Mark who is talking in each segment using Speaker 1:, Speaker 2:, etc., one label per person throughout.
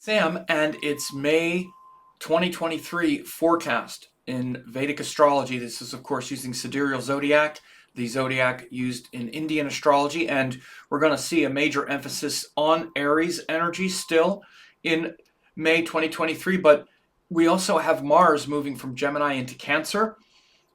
Speaker 1: Sam, and it's May 2023 forecast in Vedic Astrology. This is, of course, using sidereal zodiac, the zodiac used in Indian astrology, and we're going to see a major emphasis on Aries energy still in May 2023, but we also have Mars moving from Gemini into Cancer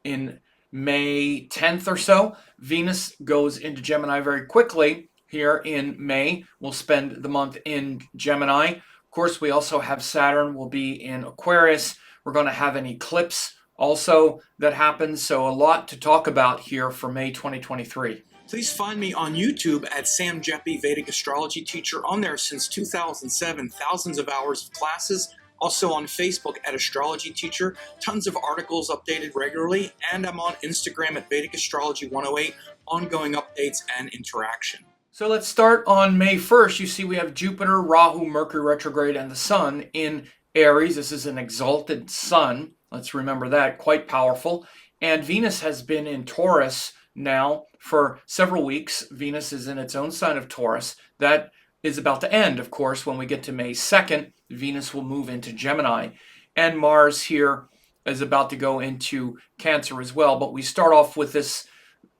Speaker 1: in May 10th or so. Venus goes into Gemini very quickly here in May. We'll spend the month in Gemini. Of course, we also have Saturn will be in Aquarius. We're going to have an eclipse also that happens. So a lot to talk about here for May 2023.
Speaker 2: Please find me on YouTube at Sam Jeppy, Vedic Astrology Teacher. On there since 2007, thousands of hours of classes. Also on Facebook at Astrology Teacher, tons of articles updated regularly, and I'm on Instagram at Vedic Astrology 108, ongoing updates and interaction.
Speaker 1: So let's start on May 1st. You see we have Jupiter, Rahu, Mercury retrograde, and the Sun in Aries. This is an exalted Sun. Let's remember that, quite powerful. And Venus has been in Taurus now for several weeks. Venus is in its own sign of Taurus. That is about to end, of course, when we get to May 2nd. Venus will move into Gemini. And Mars here is about to go into Cancer as well. But we start off with this,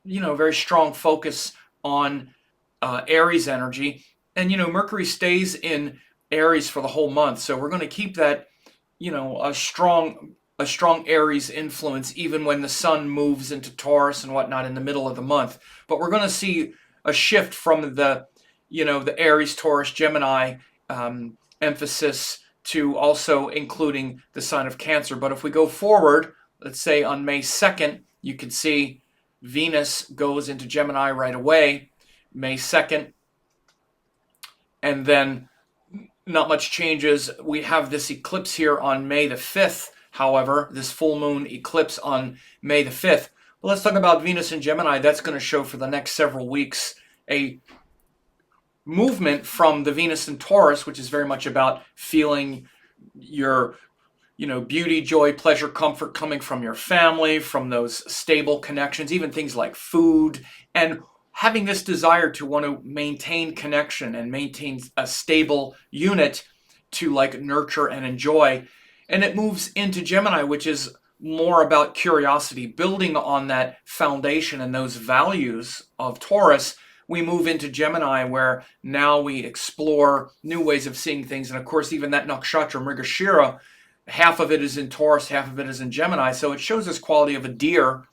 Speaker 1: very strong focus on Aries energy. And, Mercury stays in Aries for the whole month. So we're going to keep that, a strong Aries influence even when the Sun moves into Taurus and whatnot in the middle of the month. But we're going to see a shift from the Aries, Taurus, Gemini emphasis to also including the sign of Cancer. But if we go forward, let's say on May 2nd, you can see Venus goes into Gemini right away, May 2nd, and then not much changes. We have this eclipse here on May the 5th, however, this full moon eclipse on May the 5th. But let's talk about Venus in Gemini. That's going to show for the next several weeks a movement from the Venus in Taurus, which is very much about feeling your, beauty, joy, pleasure, comfort coming from your family, from those stable connections, even things like food, and having this desire to want to maintain connection and maintain a stable unit to nurture and enjoy. And it moves into Gemini, which is more about curiosity, building on that foundation and those values of Taurus. We move into Gemini, where now we explore new ways of seeing things. And of course, even that nakshatra, Mrigashira, half of it is in Taurus, half of it is in Gemini. So it shows this quality of a deer.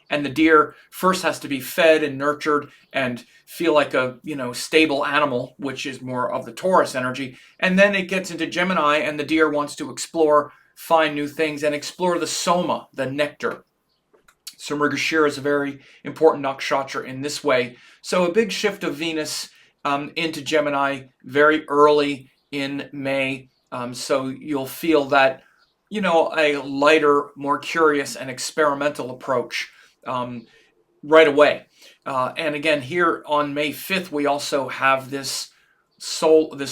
Speaker 1: And the deer first has to be fed and nurtured and feel like a, stable animal, which is more of the Taurus energy. And then it gets into Gemini, and the deer wants to explore, find new things, and explore the soma, the nectar. So Mrigashira is a very important nakshatra in this way. So a big shift of Venus into Gemini very early in May. So you'll feel that, a lighter, more curious and experimental approach right away. And again, here on May 5th, we also have this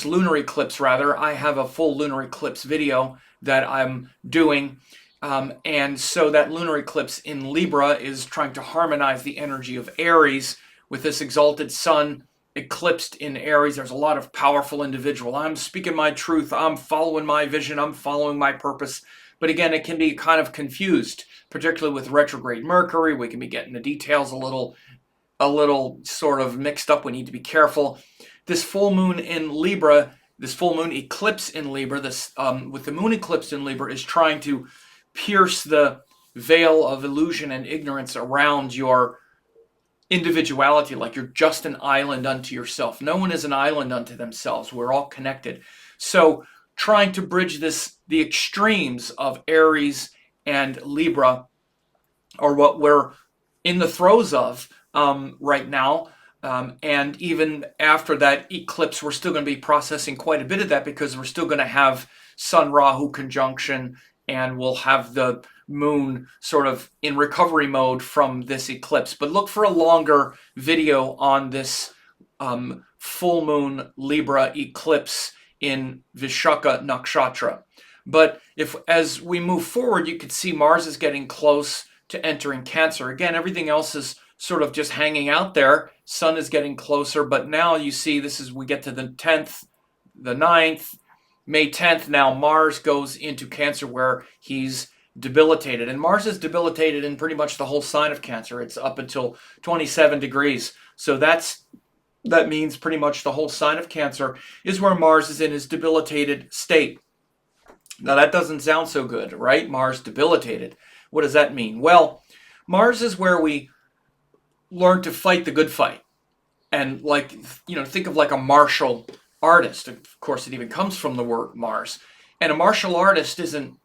Speaker 1: lunar eclipse, rather. I have a full lunar eclipse video that I'm doing. And so that lunar eclipse in Libra is trying to harmonize the energy of Aries with this exalted Sun eclipsed in Aries. There's a lot of powerful individual. I'm speaking my truth. I'm following my vision. I'm following my purpose. But again, it can be kind of confused, particularly with retrograde Mercury. We can be getting the details a little sort of mixed up. We need to be careful. This full moon in Libra, this full moon eclipse in Libra, this with the moon eclipse in Libra, is trying to pierce the veil of illusion and ignorance around your individuality, like you're just an island unto yourself. No one is an island unto themselves. We're all connected. So trying to bridge the extremes of Aries and Libra are what we're in the throes of right now. And even after that eclipse, we're still going to be processing quite a bit of that, because we're still going to have Sun-Rahu conjunction, and we'll have the moon sort of in recovery mode from this eclipse. But look for a longer video on this full moon Libra eclipse in Vishaka Nakshatra. But as we move forward, you can see Mars is getting close to entering Cancer. Again, everything else is sort of just hanging out there. Sun is getting closer, but now you see we get to the 10th, the 9th, May 10th, now Mars goes into Cancer where he's debilitated. And Mars is debilitated in pretty much the whole sign of Cancer. It's up until 27 degrees. So that means pretty much the whole sign of Cancer is where Mars is in his debilitated state. Now that doesn't sound so good, right? Mars debilitated. What does that mean? Well, Mars is where we learn to fight the good fight. And think of like a martial artist. Of course, it even comes from the word Mars. And a martial artist isn't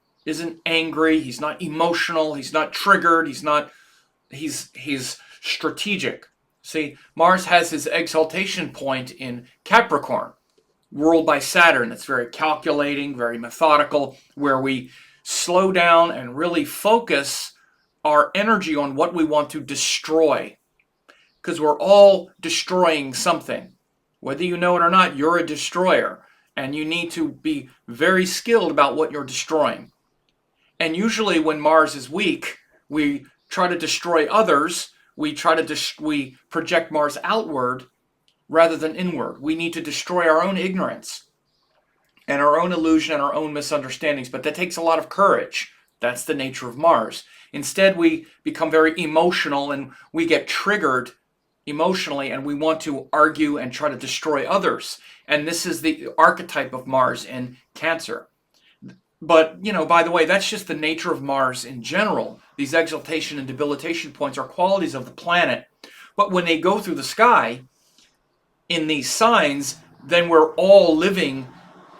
Speaker 1: angry, he's not emotional, he's not triggered, he's strategic. See, Mars has his exaltation point in Capricorn, ruled by Saturn. It's very calculating, very methodical, where we slow down and really focus our energy on what we want to destroy. Because we're all destroying something. Whether you know it or not, you're a destroyer. And you need to be very skilled about what you're destroying. And usually when Mars is weak, we try to destroy others. We project Mars outward rather than inward. We need to destroy our own ignorance and our own illusion and our own misunderstandings. But that takes a lot of courage. That's the nature of Mars. Instead, we become very emotional and we get triggered emotionally, and we want to argue and try to destroy others. And this is the archetype of Mars in Cancer. But, by the way, that's just the nature of Mars in general. These exaltation and debilitation points are qualities of the planet. But when they go through the sky in these signs, then we're all living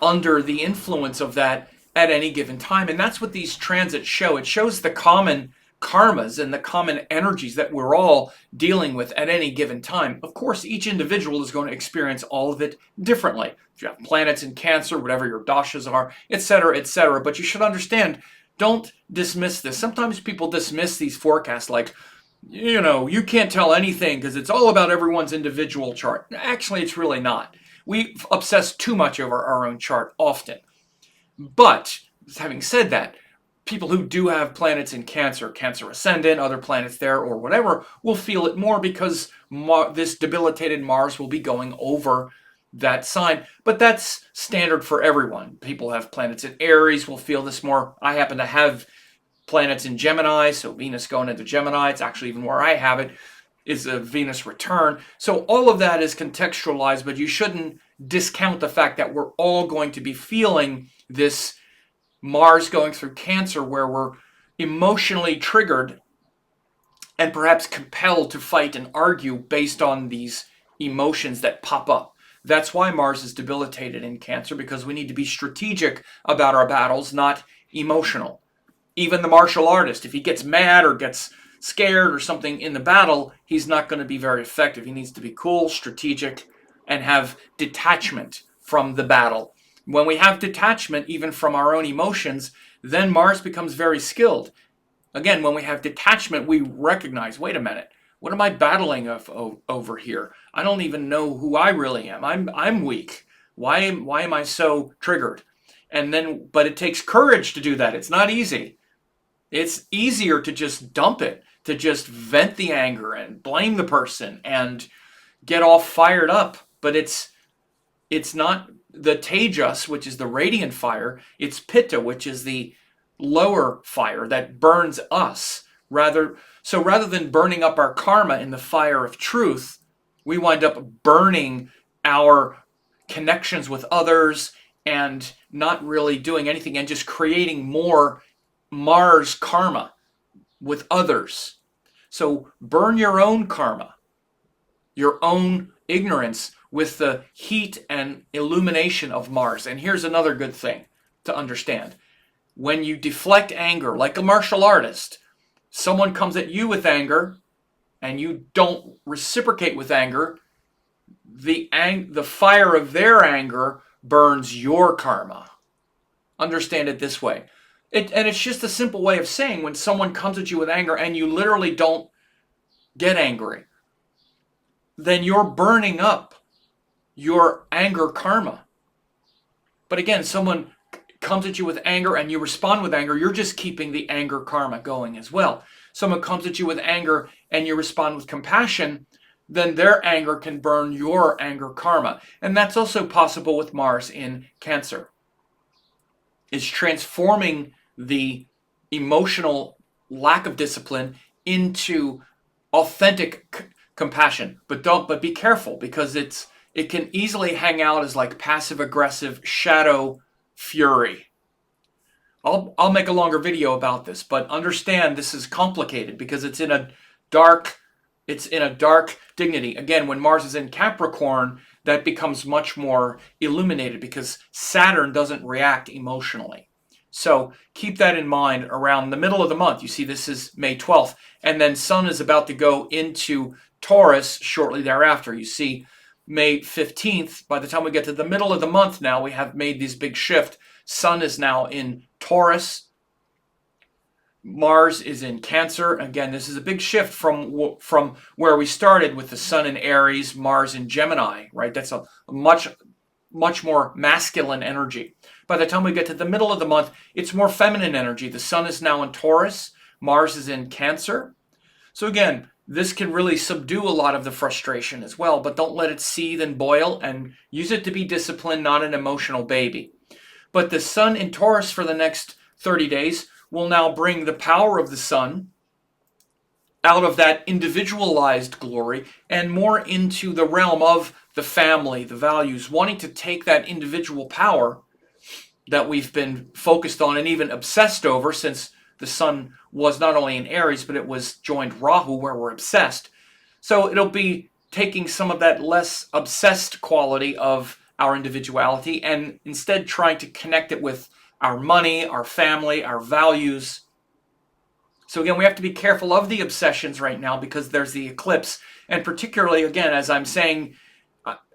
Speaker 1: under the influence of that at any given time. And that's what these transits show. It shows the common karmas and the common energies that we're all dealing with at any given time. Of course, each individual is going to experience all of it differently. If you have planets in Cancer, whatever your dashas are, etc., etc. But you should understand, don't dismiss this. Sometimes people dismiss these forecasts like, you can't tell anything because it's all about everyone's individual chart. Actually, it's really not. We obsess too much over our own chart often. But, having said that, people who do have planets in Cancer, Cancer ascendant, other planets there, or whatever, will feel it more because this debilitated Mars will be going over that sign. But that's standard for everyone. People who have planets in Aries will feel this more. I happen to have planets in Gemini, so Venus going into Gemini. It's actually even where I have it is a Venus return. So all of that is contextualized, but you shouldn't discount the fact that we're all going to be feeling this Mars going through Cancer, where we're emotionally triggered and perhaps compelled to fight and argue based on these emotions that pop up. That's why Mars is debilitated in Cancer, because we need to be strategic about our battles, not emotional. Even the martial artist, if he gets mad or gets scared or something in the battle, he's not going to be very effective. He needs to be cool, strategic, and have detachment from the battle. When we have detachment, even from our own emotions, then Mars becomes very skilled. Again, when we have detachment, we recognize, wait a minute, what am I battling over here? I don't even know who I really am. I'm weak. Why am I so triggered? But it takes courage to do that. It's not easy. It's easier to just dump it, to just vent the anger and blame the person and get all fired up. But it's not the Tejas, which is the radiant fire. It's Pitta, which is the lower fire that burns us. Rather than burning up our karma in the fire of truth, we wind up burning our connections with others and not really doing anything and just creating more Mars karma with others. So burn your own karma, your own ignorance with the heat and illumination of Mars. And here's another good thing to understand. When you deflect anger, like a martial artist, someone comes at you with anger and you don't reciprocate with anger, the fire of their anger burns your karma. Understand it this way. And it's just a simple way of saying when someone comes at you with anger and you literally don't get angry, then you're burning up your anger karma. But again, someone comes at you with anger and you respond with anger, you're just keeping the anger karma going as well. Someone comes at you with anger and you respond with compassion, then their anger can burn your anger karma. And that's also possible with Mars in Cancer. is transforming the emotional lack of discipline into authentic compassion. But be careful, because it can easily hang out as like passive aggressive shadow fury. I'll make a longer video about this, but understand this is complicated because dark it's in a dark dignity. Again, when Mars is in Capricorn, that becomes much more illuminated because Saturn doesn't react emotionally. So keep that in mind around the middle of the month. You see, this is May 12th, and then Sun is about to go into Taurus shortly thereafter. You see, May 15th, by the time we get to the middle of the month now, we have made this big shift. Sun is now in Taurus. Mars is in Cancer. Again, this is a big shift from where we started with the Sun in Aries, Mars in Gemini, right? That's a much more masculine energy. By the time we get to the middle of the month, it's more feminine energy. The Sun is now in Taurus. Mars is in Cancer. So again, this can really subdue a lot of the frustration as well, but don't let it seethe and boil, and use it to be disciplined, not an emotional baby. But the Sun in Taurus for the next 30 days will now bring the power of the Sun out of that individualized glory and more into the realm of the family, the values, wanting to take that individual power that we've been focused on and even obsessed over since the Sun was not only in Aries, but it was joined Rahu, where we're obsessed. So it'll be taking some of that less obsessed quality of our individuality and instead trying to connect it with our money, our family, our values. So again, we have to be careful of the obsessions right now because there's the eclipse. And particularly, again, as I'm saying,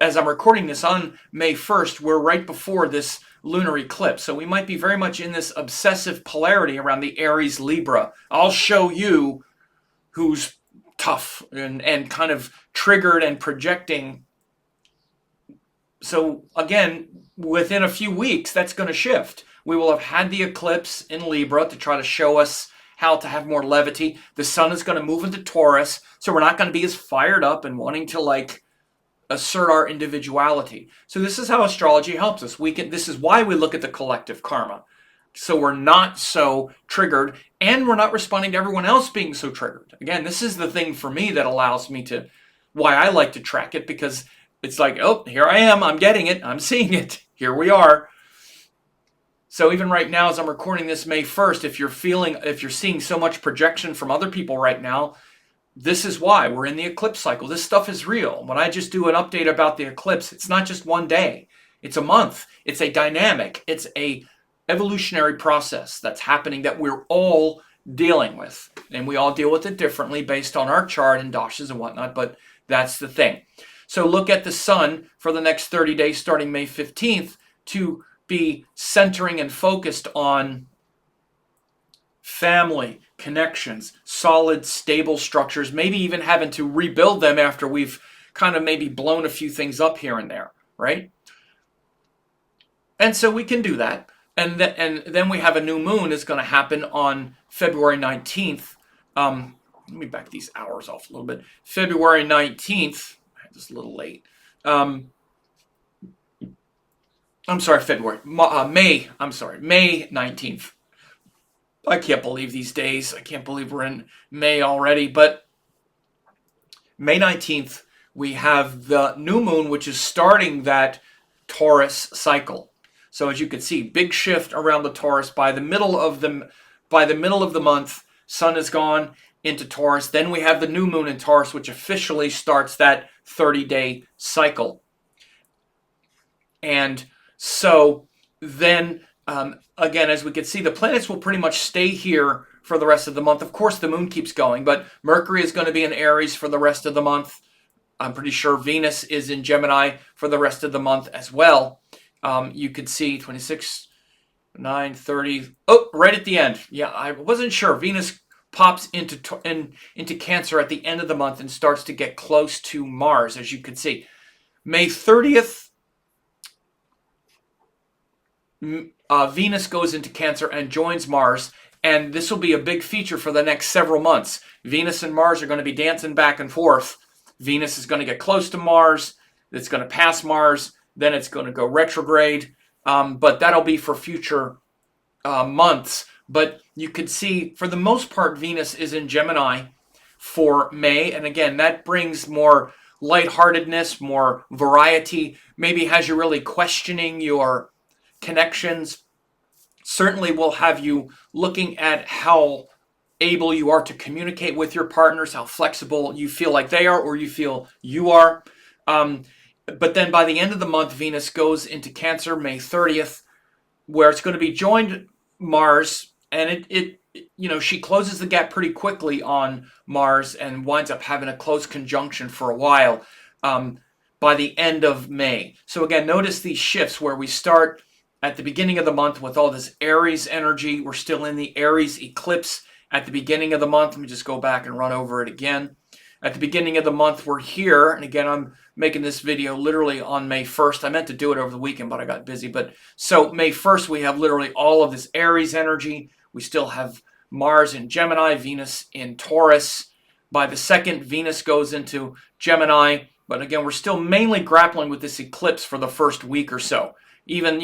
Speaker 1: as I'm recording this on May 1st, we're right before this lunar eclipse. So we might be very much in this obsessive polarity around the Aries Libra. I'll show you who's tough and kind of triggered and projecting. So again, within a few weeks, that's going to shift. We will have had the eclipse in Libra to try to show us how to have more levity. The Sun is going to move into Taurus, so we're not going to be as fired up and wanting to like assert our individuality. So this is how astrology helps us. This is why we look at the collective karma. So we're not so triggered and we're not responding to everyone else being so triggered. Again, this is the thing for me that allows me to, why I like to track it, because it's like, oh, here I am, I'm getting it, I'm seeing it, here we are. So even right now, as I'm recording this May 1st, if you're seeing so much projection from other people right now, this is why we're in the eclipse cycle. This stuff is real. When I just do an update about the eclipse, it's not just one day. It's a month. It's a dynamic. It's a evolutionary process that's happening that we're all dealing with. And we all deal with it differently based on our chart and dashas and whatnot, but that's the thing. So look at the Sun for the next 30 days starting May 15th to be centering and focused on family, connections, solid, stable structures, maybe even having to rebuild them after we've kind of maybe blown a few things up here and there, right? And so we can do that. And then we have a new moon is going to happen on February 19th. Let me back these hours off a little bit. February 19th, I had this a little late. I'm sorry, May 19th. I can't believe these days. I can't believe we're in May already. But May 19th, we have the new moon, which is starting that Taurus cycle. So as you can see, big shift around the Taurus. By the middle of the month, Sun is gone into Taurus. Then we have the new moon in Taurus, which officially starts that 30-day cycle. And so then, again, as we can see, the planets will pretty much stay here for the rest of the month. Of course, the moon keeps going, but Mercury is going to be in Aries for the rest of the month. I'm pretty sure Venus is in Gemini for the rest of the month as well. You could see 26, 9, 30. Oh, right at the end. Yeah, I wasn't sure. Venus pops into Cancer at the end of the month and starts to get close to Mars, as you can see. May 30th, Venus goes into Cancer and joins Mars, and this will be a big feature for the next several months. Venus and Mars are going to be dancing back and forth. Venus is going to get close to Mars, it's going to pass Mars, then it's going to go retrograde, but that'll be for future months, but you could see for the most part Venus is in Gemini for May, and again that brings more lightheartedness, more variety, maybe has you really questioning your connections. Certainly will have you looking at how able you are to communicate with your partners, how flexible you feel like they are or you feel you are. Um, but then by the end of the month, Venus goes into Cancer, May 30th, where it's going to be joined Mars, and she closes the gap pretty quickly on Mars and winds up having a close conjunction for a while um, by the end of May. So again, notice these shifts where we start at the beginning of the month with all this Aries energy. We're still in the Aries eclipse at the beginning of the month. Let me just go back and run over it again. At the beginning of the month, we're here, and again, I'm making this video literally on May 1st. I meant to do it over the weekend, but I got busy. But so May 1st, we have literally all of this Aries energy. We still have Mars in Gemini, Venus in Taurus. By the 2nd, Venus goes into Gemini. But again, we're still mainly grappling with this eclipse for the first week or so. Even,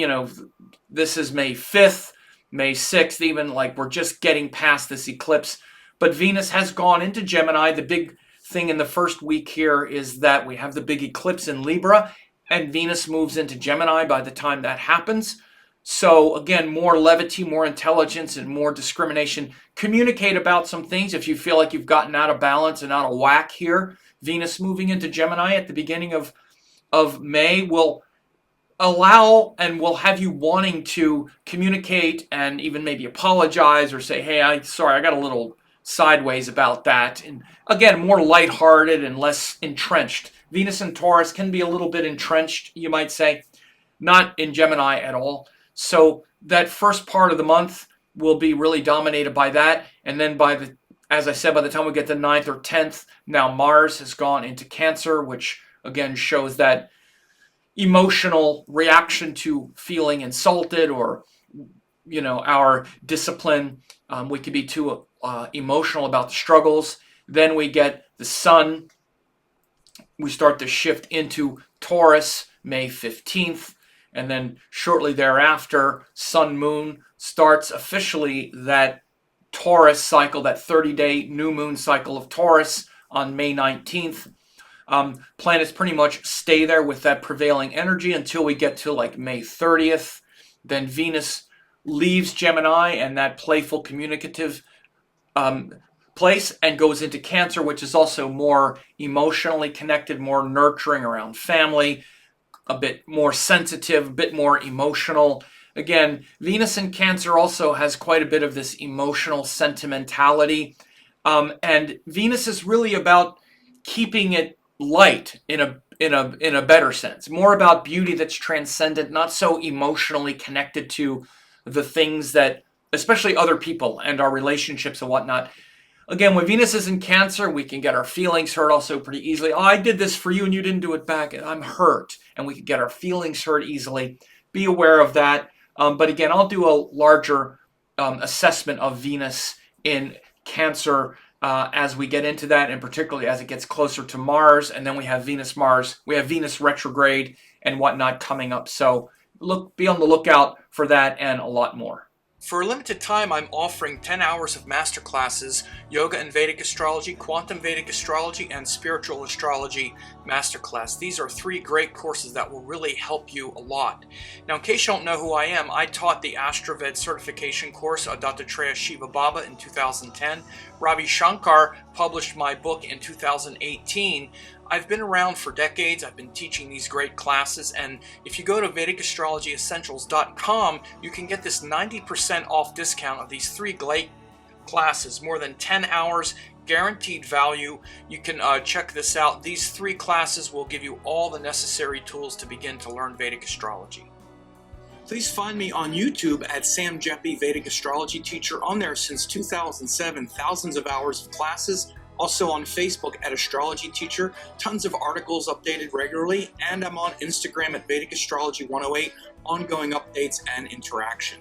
Speaker 1: this is May 5th, May 6th, even like we're just getting past this eclipse. But Venus has gone into Gemini. The big thing in the first week here is that we have the big eclipse in Libra, and Venus moves into Gemini by the time that happens. So again, more levity, more intelligence, and more discrimination. Communicate about some things if you feel like you've gotten out of balance and out of whack here. Venus moving into Gemini at the beginning of May will allow and will have you wanting to communicate and even maybe apologize or say, hey, sorry, I got a little sideways about that. And again, more lighthearted and less entrenched. Venus and Taurus can be a little bit entrenched, you might say, not in Gemini at all. So that first part of the month will be really dominated by that. And then as I said, by the time we get to 9th or 10th, now Mars has gone into Cancer, which again shows that emotional reaction to feeling insulted or, our discipline. We could be too emotional about the struggles. Then we get the Sun. We start to shift into Taurus, May 15th. And then shortly thereafter, Sun Moon starts officially that Taurus cycle, that 30-day new moon cycle of Taurus on May 19th. Planets pretty much stay there with that prevailing energy until we get to like May 30th. Then Venus leaves Gemini and that playful communicative place and goes into Cancer, which is also more emotionally connected, more nurturing around family, a bit more sensitive, a bit more emotional. Again, Venus in Cancer also has quite a bit of this emotional sentimentality. And Venus is really about keeping it light in a better sense, more about beauty that's transcendent, not so emotionally connected to the things that, especially other people and our relationships and whatnot. Again, when Venus is in Cancer, we can get our feelings hurt also pretty easily. Oh, I did this for you and you didn't do it back, and I'm hurt. And we can get our feelings hurt easily. Be aware of that. But again, I'll do a larger assessment of Venus in Cancer as we get into that, and particularly as it gets closer to Mars. And then we have Venus-Mars. We have Venus retrograde and whatnot coming up. So be on the lookout for that and a lot more.
Speaker 2: For a limited time, I'm offering 10 hours of masterclasses, Yoga and Vedic Astrology, Quantum Vedic Astrology, and Spiritual Astrology Masterclass. These are 3 great courses that will really help you a lot. Now, in case you don't know who I am, I taught the AstroVed certification course of Dattatreya Shiva Baba in 2010. Ravi Shankar published my book in 2018. I've been around for decades. I've been teaching these great classes, and if you go to VedicAstrologyEssentials.com, you can get this 90% off discount of these 3 great classes, more than 10 hours, guaranteed value. You can check this out. These 3 classes will give you all the necessary tools to begin to learn Vedic astrology. Please find me on YouTube at Sam Jeppy, Vedic Astrology Teacher. On there since 2007, thousands of hours of classes. Also on Facebook at Astrology Teacher, tons of articles updated regularly, and I'm on Instagram at Vedic Astrology 108, ongoing updates and interaction.